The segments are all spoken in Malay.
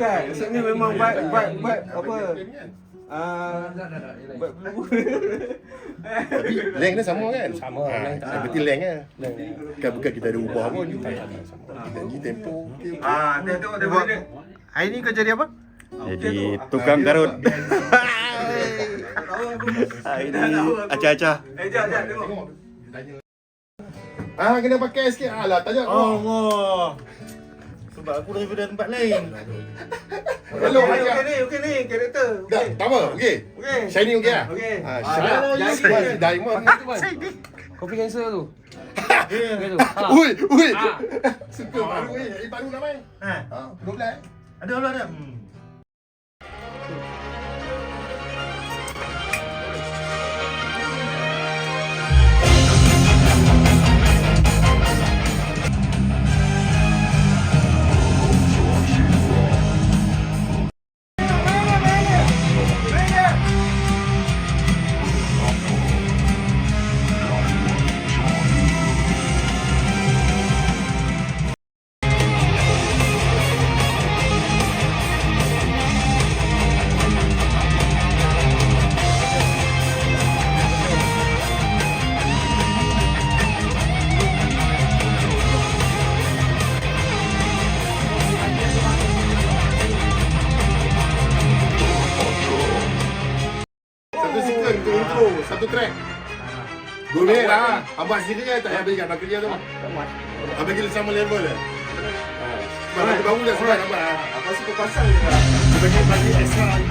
Bukan, maksudnya memang vibe apa? Tapi leng dia sama kan? Sama, leng tak Seperti leng lah. Bukan kita ada ubah pun. Janji tempo. Tengok dia. Hari ni kau jadi apa? Jadi tukang karut. Hari ni acah-acah. Jap tengok. Kena pakai sikit. Alah, tanya kau. Allah. Sebab aku daripada tempat lain. Hello, Okey ni karakter. dah, tak apa. Okey. Okey. Shiny okey lah? Okey. Shiny. Diamond. Kopi cancel tu. Okey tu. Ui. Suka baru ni. Baru nama ni. Ha. 12. Ada. Satu sequence untuk intro. Satu track. 2 minit lah. Abang sendiri kan tak payah berikan abang kerja tu. Abang kira sama level lah. Sebab lagi baru dah sebab abang. Apa suka pasang je dah. Bagi extra.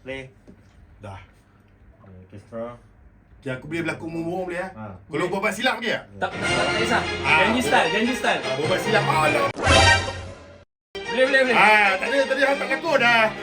Play. Dah. Orkestra. Okay, aku boleh berlakon murmur boleh ya? Ha. Kalau buat silap okey tak? Tak kisah. Janji style. Buat silap. Alah. Boleh. Tadi hang tak lakon dah.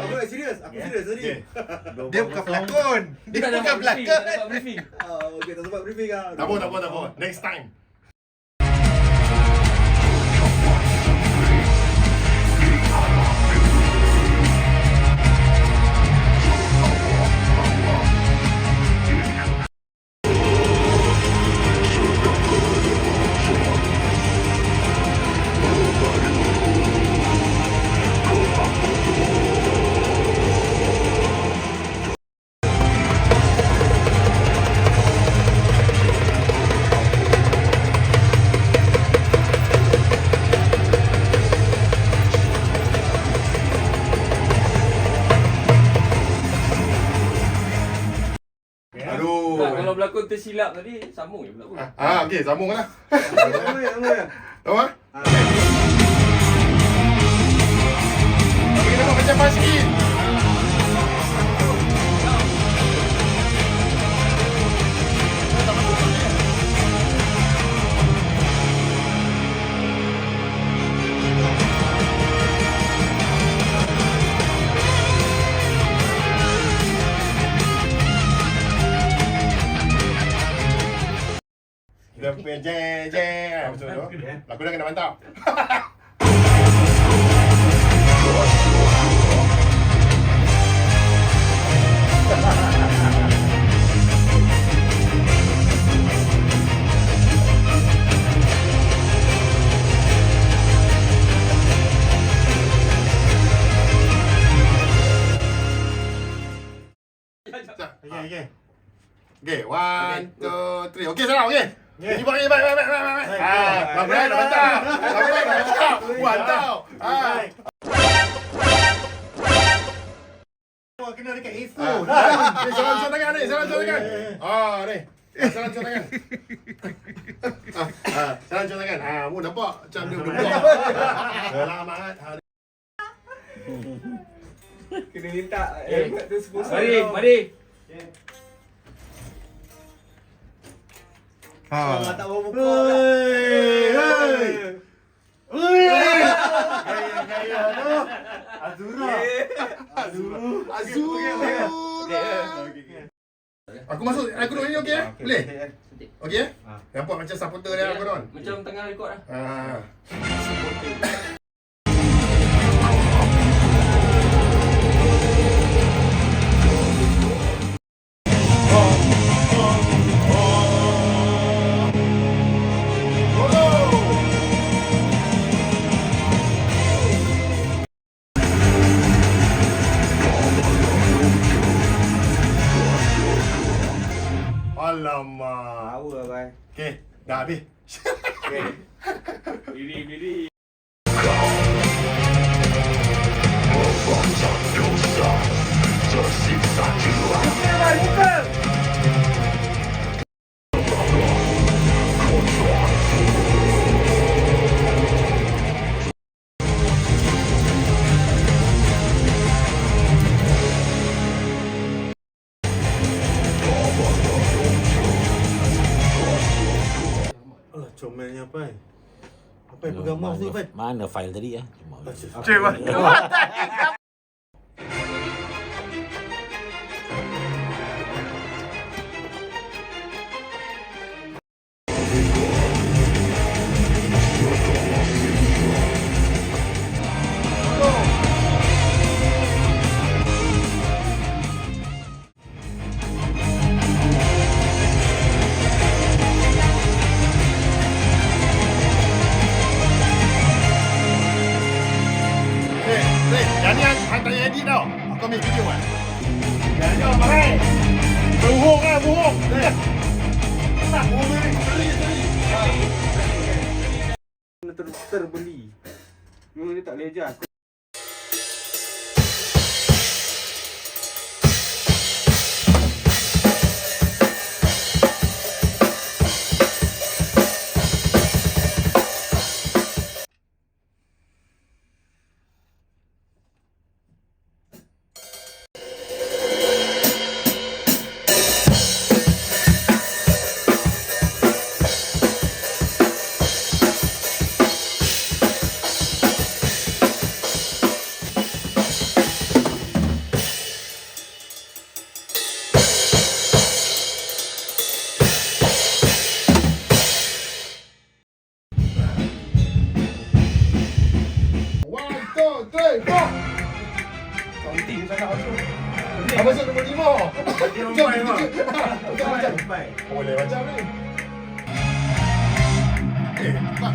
Aku serius tadi. Dia bukan pelakon. Dia tak dapat briefing. Okey, tak sempat briefing ah. Tak apa. Next time. Aduh. Tak, kalau berlakon tersilap tadi, sambung je berlakon. Okey, sambung lah. Sama. Tahu ah? Tapi kita buat macam pas sikit. Kita punya jeng. Betul tu. Lagu dah kena mantap. Okey. Okay, 1, 2, 3. Okay, salah, okay. Ini baik. Baik, dah mantap. Mantap. Kena dekat info. Ni salam cuci tangan ni, salam cuci tangan. Ni. Salam cuci tangan. Salam cuci tangan. Mu nampak macam dia berbuat. Selamat hari minta tu sponsor. Mari. Kalau tak bawa muka. Gaya tu. Azura. Aku masuk, aku duduk ni okey eh? Boleh? Okey eh? Nampak macam supporter dia aku don. Macam tengah rekod lah. Alamak. Tahu lah bang. Okey, dah habis. Biri. Alah, comelnya apa? Apa yang pegang mouse ni, Pan? Mana file tadi ya? Yang ni hantar edit tau. Aku ambil video kan. Yang ni mahal. Bohong lah, bohong. Tak, bohong ni. Terbeli. Dia tak boleh adjust. Counting sana masuk. Apa masuk nombor 5? Jom, Baik. boleh macam ni. Pak.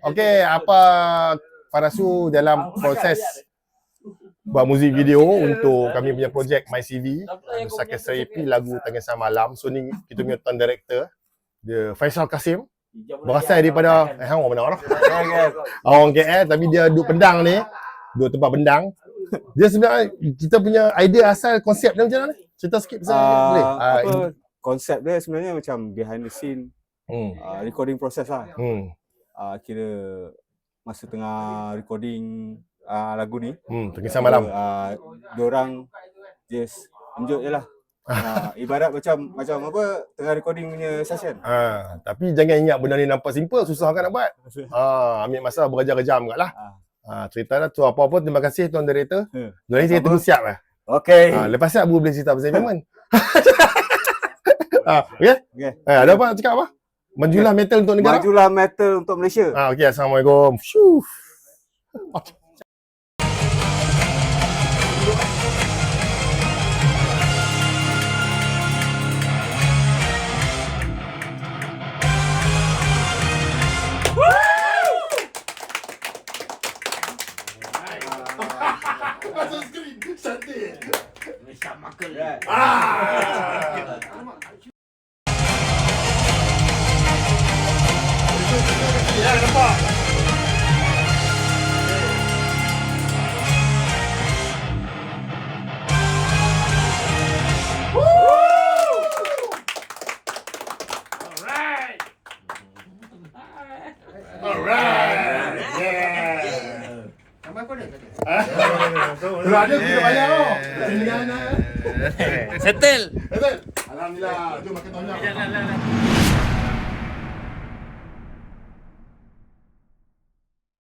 Okey, apa Farasu dalam proses buat muzik video untuk kami punya projek My CV, Nusa Kesra EP lagu Tangisan Malam. So ni kita punya tuan director, dia Faisal Kasim. Berasal daripada orang mana orang? Orang KL tapi dia duduk Pendang ni. Duduk tempat Pendang. Dia sebenarnya kita punya idea asal konsep dia macam mana? Cerita sikit pasal boleh. Konsep dia sebenarnya macam behind the scene recording process lah. Kira masa tengah recording lagu ni. Terkesan malam. Diorang just enjoy je lah. Ibarat macam apa tengah recording punya session. Tapi jangan ingat benda ni nampak simple, susah kan nak buat. Ambil masa berjam-jam kat lah. Cerita dah tu apa-apa, terima kasih tuan director. Jadi saya tunggu siap lah. Okay. Lepas siap boleh cerita pasal payment. Okay? Ada apa nak cakap apa? Majulah metal untuk negara. Majulah metal untuk Malaysia. Okay, Assalamualaikum. Shoo. Masuk skrin, cantik. Malaysia makan. Ya, nampak. Alright. Yeah. Sampai kau dah tadi. Kalau ada kita bayar tau. Dengan Settle. Alhamdulillah. Jom makan tahun ni.